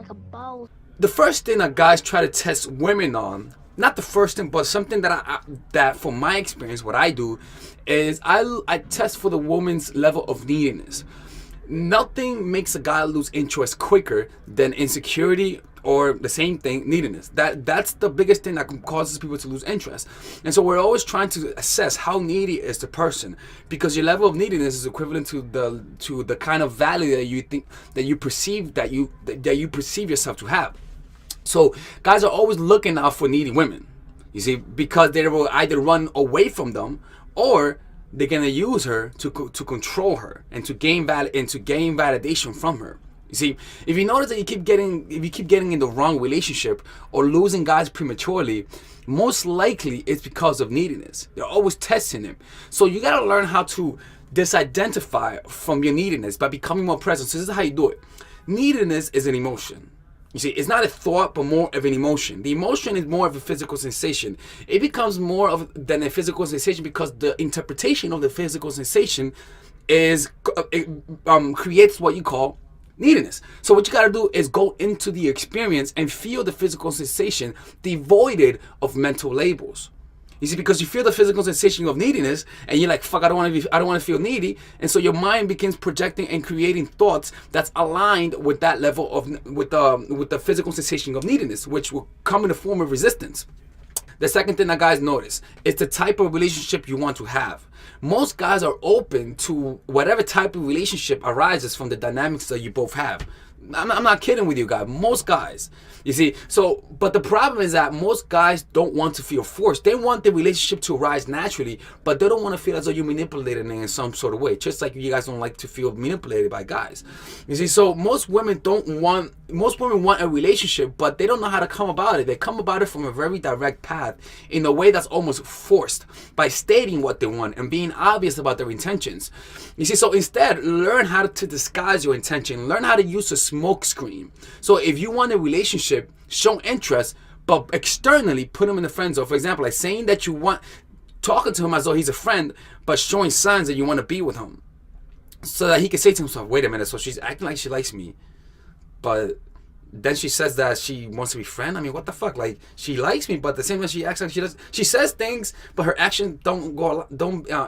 like a boss. The first thing that guys try to test women on, not the first thing, but something that that from my experience, what I do is I test for the woman's level of neediness. Nothing makes a guy lose interest quicker than insecurity, or the same thing, neediness. That's the biggest thing that causes people to lose interest. And so we're always trying to assess how needy is the person, because your level of neediness is equivalent to the kind of value that you think that you perceive that you perceive yourself to have. So guys are always looking out for needy women, you see, because they will either run away from them, or they're gonna use her to control her and to gain validation from her. You see, if you notice that you keep getting in the wrong relationship or losing guys prematurely, most likely it's because of neediness. They're always testing him. So you gotta learn how to disidentify from your neediness by becoming more present. So this is how you do it. Neediness is an emotion. You see, it's not a thought, but more of an emotion. The emotion is more of a physical sensation. It becomes more than a physical sensation because the interpretation of the physical sensation creates what you call neediness. So what you got to do is go into the experience and feel the physical sensation devoided of mental labels. You see, because you feel the physical sensation of neediness, and you're like, "Fuck, I don't want to feel needy," and so your mind begins projecting and creating thoughts that's aligned with that level of with the physical sensation of neediness, which will come in the form of resistance. The second thing that guys notice is the type of relationship you want to have. Most guys are open to whatever type of relationship arises from the dynamics that you both have. I'm not kidding with you guys. Most guys, you see. So, but the problem is that most guys don't want to feel forced. They want the relationship to arise naturally, but they don't want to feel as though you're manipulating in some sort of way. Just like you guys don't like to feel manipulated by guys. You see. So most women want a relationship, but they don't know how to come about it. They come about it from a very direct path, in a way that's almost forced, by stating what they want and being obvious about their intentions. You see. So instead, learn how to disguise your intention. Learn how to use a smoke screen. So if you want a relationship, show interest, but externally put him in the friend zone. For example, like saying that you want, talking to him as though he's a friend, but showing signs that you want to be with him, so that he can say to himself, "Wait a minute, so she's acting like she likes me, but then she says that she wants to be friend. I mean, what the fuck? Like, she likes me, but at the same time she acts like she does. She says things, but her action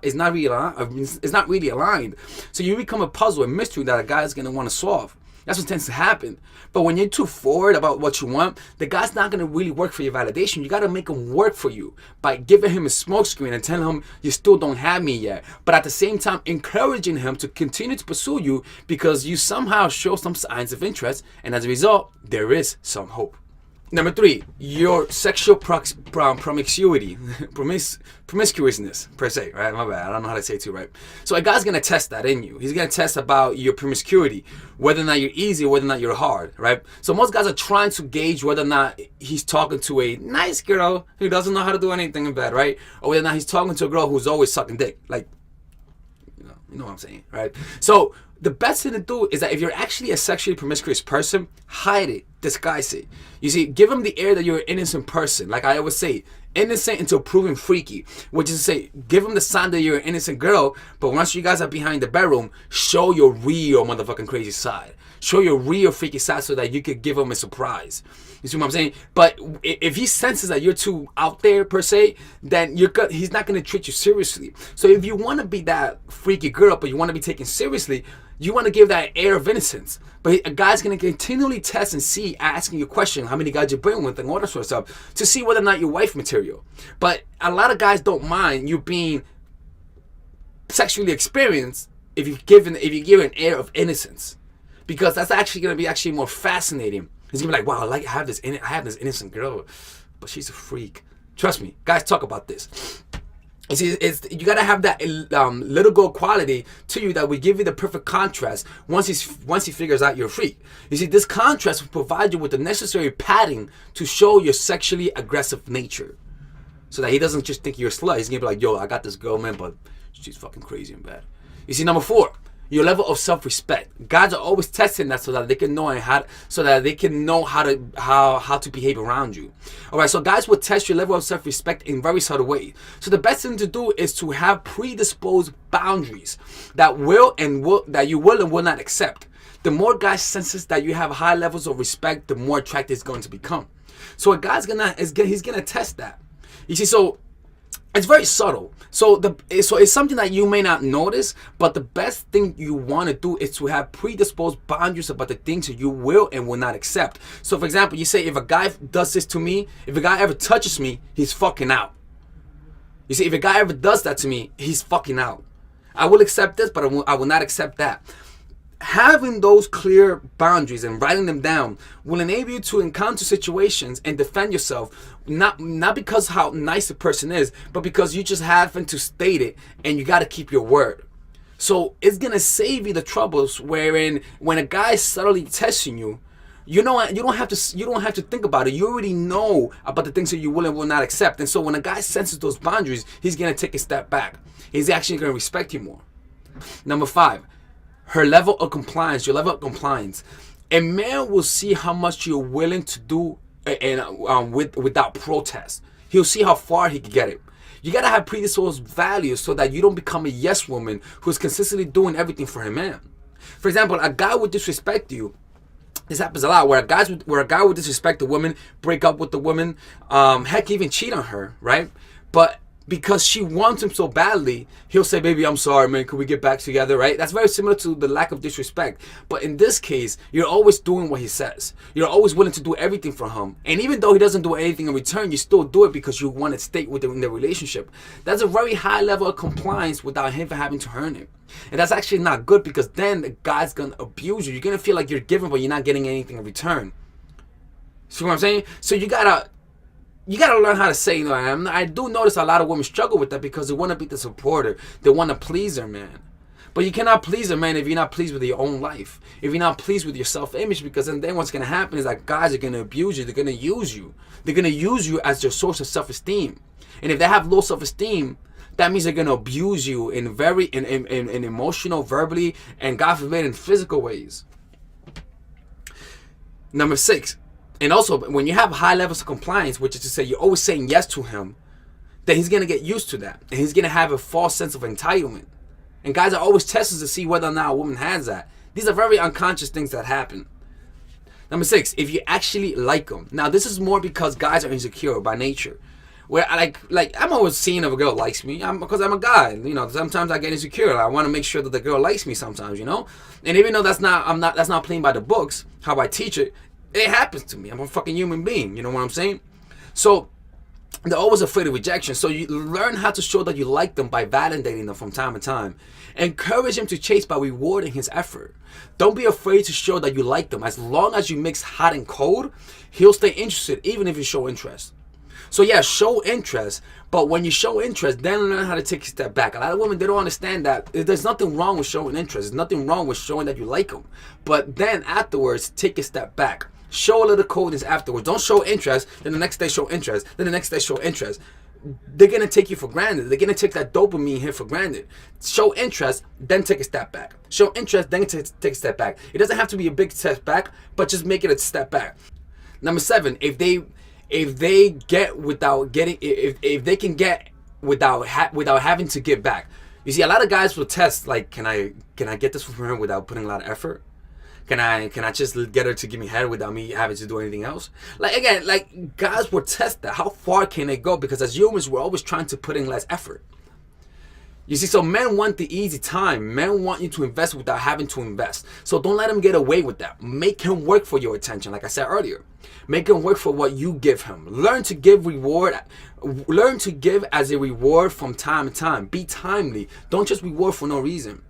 is not really aligned. So you become a puzzle, a mystery that a guy is gonna want to solve. That's what tends to happen. But when you're too forward about what you want, the guy's not going to really work for your validation. You got to make him work for you by giving him a smokescreen and telling him you still don't have me yet. But at the same time, encouraging him to continue to pursue you because you somehow show some signs of interest. And as a result, there is some hope. Number 3, your sexual promiscuity, promiscuousness per se, right? My bad, I don't know how to say it too right. So a guy's gonna test that in you. He's gonna test about your promiscuity, whether or not you're easy or whether or not you're hard, right? So most guys are trying to gauge whether or not he's talking to a nice girl who doesn't know how to do anything in bed, right? Or whether or not he's talking to a girl who's always sucking dick, like, you know what I'm saying, right? So the best thing to do is that if you're actually a sexually promiscuous person, hide it, disguise it. You see, give them the air that you're an innocent person. Like I always say, innocent until proven freaky, which is to say, give them the sign that you're an innocent girl, but once you guys are behind the bedroom, show your real motherfucking crazy side. Show your real freaky side so that you could give him a surprise. You see what I'm saying? But if he senses that you're too out there per se, then he's not going to treat you seriously. So if you want to be that freaky girl, but you want to be taken seriously, you want to give that air of innocence. But a guy's going to continually test and see, asking you a question, how many guys you're bringing with and all that sort of stuff, to see whether or not you're wife material. But a lot of guys don't mind you being sexually experienced if you give an air of innocence. Because that's actually going to be more fascinating. He's going to be like, wow, I have this innocent girl, but she's a freak. Trust me, guys talk about this. You see, you got to have that little girl quality to you that will give you the perfect contrast once he figures out you're a freak. You see, this contrast will provide you with the necessary padding to show your sexually aggressive nature. So that he doesn't just think you're a slut. He's going to be like, yo, I got this girl, man, but she's fucking crazy and bad. You see, number 4. Your level of self-respect. Guys are always testing that so that they can know how to behave around you. All right, so guys will test your level of self-respect in very subtle ways. So the best thing to do is to have predisposed boundaries that you will and will not accept. The more guy senses that you have high levels of respect, the more attractive it's going to become. So a guy's he's gonna test that. You see, so it's very subtle. So it's something that you may not notice, but the best thing you want to do is to have predisposed boundaries about the things that you will and will not accept. So for example, you say, if a guy does this to me, if a guy ever touches me, he's fucking out. You see, if a guy ever does that to me, he's fucking out. I will accept this, but I will not accept that. Having those clear boundaries and writing them down will enable you to encounter situations and defend yourself, not because how nice the person is, but because you just happen to state it and you got to keep your word. So it's going to save you the troubles wherein when a guy is subtly testing you, you know, you don't have to think about it. You already know about the things that you will and will not accept. And so when a guy senses those boundaries, he's going to take a step back. He's actually going to respect you more. Number 5, her level of compliance, your level of compliance. A man will see how much you're willing to do without protest. He'll see how far he can get it. You gotta have predisposed values so that you don't become a yes woman who's consistently doing everything for her man. For example, a guy would disrespect you. This happens a lot, where a guy would disrespect a woman, break up with the woman, heck, even cheat on her, right? But because she wants him so badly, he'll say, baby, I'm sorry, man, can we get back together, right? That's very similar to the lack of disrespect. But in this case, you're always doing what he says. You're always willing to do everything for him. And even though he doesn't do anything in return, you still do it because you want to stay with him in the relationship. That's a very high level of compliance without him having to earn it. And that's actually not good, because then the guy's going to abuse you. You're going to feel like you're giving, but you're not getting anything in return. See what I'm saying? So you gotta learn how to say, you know, I do notice a lot of women struggle with that because they want to be the supporter. They want to please their man. But you cannot please a man if you're not pleased with your own life. If you're not pleased with your self-image, because then what's going to happen is that guys are going to abuse you. They're going to use you. They're going to use you as their source of self-esteem. And if they have low self-esteem, that means they're going to abuse you in emotional, verbally, and God forbid, in physical ways. Number 6. And also, when you have high levels of compliance, which is to say you're always saying yes to him, then he's going to get used to that. And he's going to have a false sense of entitlement. And guys are always testing to see whether or not a woman has that. These are very unconscious things that happen. Number 6, if you actually like them. Now, this is more because guys are insecure by nature. Where I'm always seeing if a girl likes me, because I'm a guy. You know, sometimes I get insecure. I want to make sure that the girl likes me sometimes, you know. And even though that's not playing by the books, how I teach it, it happens to me. I'm a fucking human being. You know what I'm saying? So they're always afraid of rejection. So you learn how to show that you like them by validating them from time to time. Encourage him to chase by rewarding his effort. Don't be afraid to show that you like them. As long as you mix hot and cold, he'll stay interested even if you show interest. So yeah, show interest, but when you show interest, then learn how to take a step back. A lot of women, they don't understand that there's nothing wrong with showing interest. There's nothing wrong with showing that you like them. But then afterwards, take a step back. Show a little coldness afterwards. Don't show interest, then the next day show interest, then the next day show interest. They're going to take you for granted. They're going to take that dopamine hit for granted. Show interest, then take a step back. Show interest, then take a step back. It doesn't have to be a big step back, but just make it a step back. Number 7, if they get without getting, if they can get without having to give back. You see, a lot of guys will test, like, can I get this from her without putting a lot of effort? Can I just get her to give me head without me having to do anything else? Like, again, like, guys will test that. How far can they go? Because as humans, we're always trying to put in less effort. You see, so men want the easy time. Men want you to invest without having to invest. So don't let him get away with that. Make him work for your attention, like I said earlier. Make him work for what you give him. Learn to give reward. Learn to give as a reward from time to time. Be timely. Don't just reward for no reason.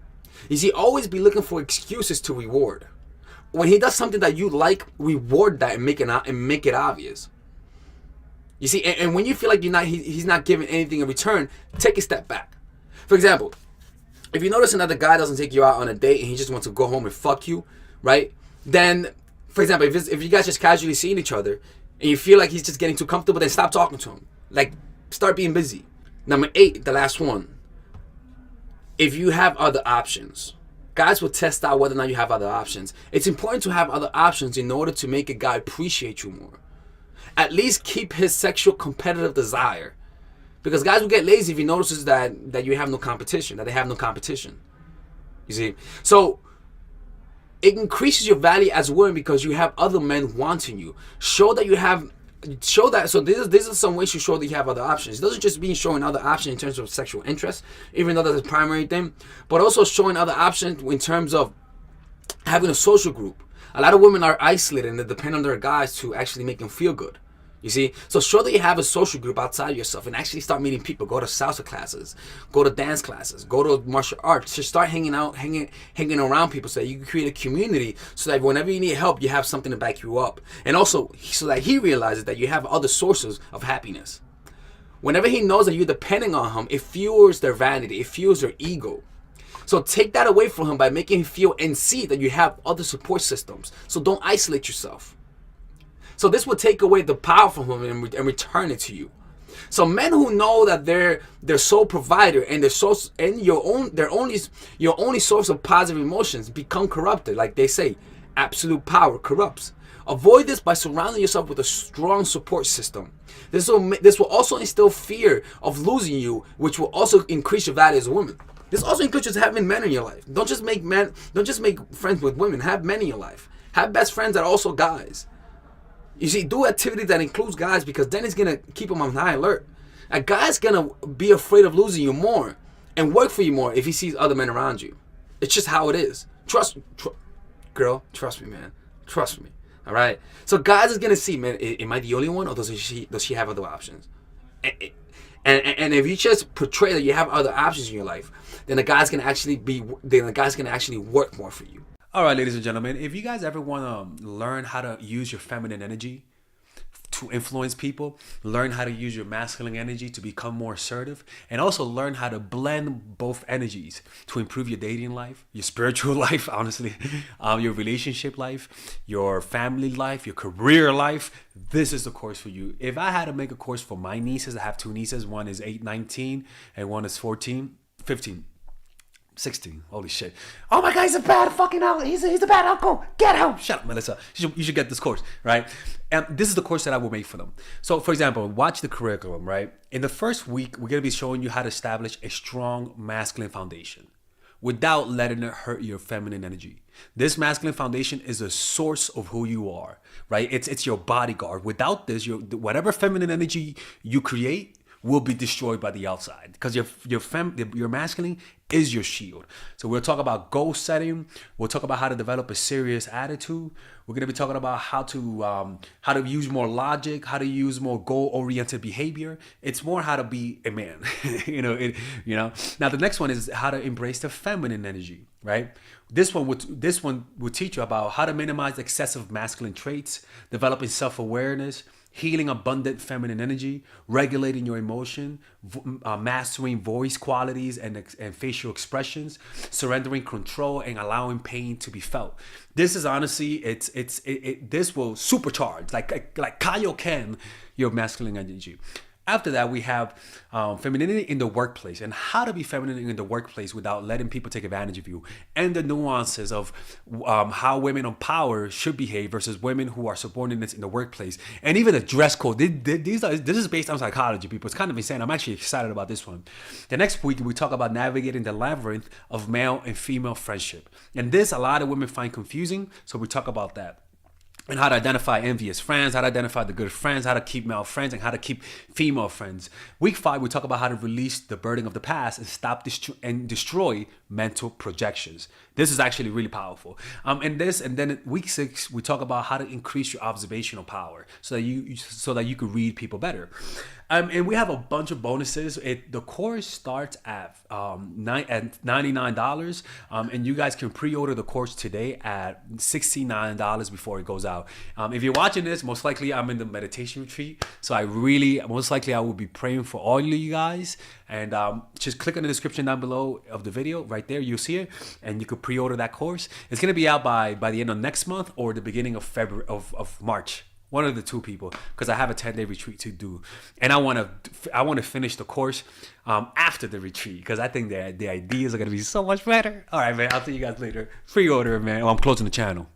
You see, always be looking for excuses to reward. When he does something that you like, reward that and make it obvious. You see, and when you feel like he's not giving anything in return, take a step back. For example, if you notice another guy doesn't take you out on a date and he just wants to go home and fuck you, right? Then, for example, if you guys just casually seeing each other and you feel like he's just getting too comfortable, then stop talking to him. Like, start being busy. Number 8, the last one. If you have other options. Guys will test out whether or not you have other options. It's important to have other options in order to make a guy appreciate you more. At least keep his sexual competitive desire. Because guys will get lazy if he notices that you have no competition, that they have no competition. You see? So, It increases your value as a woman because you have other men wanting you. Show that. So this is some ways to show that you have other options. It doesn't just mean showing other options in terms of sexual interest, even though that's the primary thing, but also showing other options in terms of having a social group. A lot of women are isolated and they depend on their guys to actually make them feel good. You see? So show that you have a social group outside yourself and actually start meeting people. Go to salsa classes, go to dance classes, go to martial arts. Just start hanging around people so that you can create a community so that whenever you need help, you have something to back you up. And also so that he realizes that you have other sources of happiness. Whenever he knows that you're depending on him, it fuels their vanity, it fuels their ego. So take that away from him by making him feel and see that you have other support systems. So don't isolate yourself. So this will take away the power from him and return it to you. So men who know that they're sole provider and your only source of positive emotions become corrupted. Like they say, absolute power corrupts. Avoid this by surrounding yourself with a strong support system. This will also instill fear of losing you, which will also increase your value as a woman. This also includes having men in your life. Don't just make friends with women. Have men in your life. Have best friends that are also guys. You see, do activity that includes guys because then it's going to keep them on high alert. A guy's going to be afraid of losing you more and work for you more if he sees other men around you. It's just how it is. Girl, trust me, man. Trust me. All right? So guys is going to see, man, am I the only one or does she have other options? And if you just portray that you have other options in your life, then the guy's going to actually work more for you. All right, ladies and gentlemen, if you guys ever want to learn how to use your feminine energy to influence people, learn how to use your masculine energy to become more assertive, and also learn how to blend both energies to improve your dating life, your spiritual life, honestly, your relationship life, your family life, your career life, this is the course for you. If I had to make a course for my nieces, I have two nieces, one is 19 and one is 15. 16. Holy shit. Oh my God, he's a bad fucking uncle. He's a bad uncle. Get him. Shut up, Melissa. You should get this course, right? And this is the course that I will make for them. So, for example, watch the curriculum, right? In the first week, we're going to be showing you how to establish a strong masculine foundation without letting it hurt your feminine energy. This masculine foundation is a source of who you are, right? It's your bodyguard. Without this, whatever feminine energy you create will be destroyed by the outside because your masculine is your shield. So we'll talk about goal setting. We'll talk about how to develop a serious attitude. We're going to be talking about how to use more logic, how to use more goal-oriented behavior. It's more how to be a man. Now the next one is how to embrace the feminine energy, right? This one will teach you about how to minimize excessive masculine traits, developing self-awareness, healing abundant feminine energy, regulating your emotion, mastering voice qualities and facial expressions, surrendering control and allowing pain to be felt. This is honestly, this will supercharge, like Kaioken, your masculine energy. After that, we have femininity in the workplace and how to be feminine in the workplace without letting people take advantage of you, and the nuances of how women on power should behave versus women who are subordinates in the workplace, and even the dress code. This is based on psychology, people. It's kind of insane. I'm actually excited about this one. The next week, we talk about navigating the labyrinth of male and female friendship. And this, a lot of women find confusing, so we talk about that. And how to identify envious friends, how to identify the good friends, how to keep male friends, and how to keep female friends. Week 5, we talk about how to release the burden of the past and stop and destroy mental projections. This is actually really powerful. And then week 6, we talk about how to increase your observational power so that you can read people better. And we have a bunch of bonuses. The course starts at $99, and you guys can pre-order the course today at $69 before it goes out. If you're watching this, most likely I'm in the meditation retreat, so most likely I will be praying for all of you guys. And just click on the description down below of the video. Right there, you'll see it, and you can pre-order that course. It's gonna be out by the end of next month or the beginning of February of March. One of the two, people, because I have a 10-day retreat to do, and I want to finish the course after the retreat because I think the ideas are gonna be so much better. All right, man. I'll see you guys later. Pre-order, man. I'm closing the channel.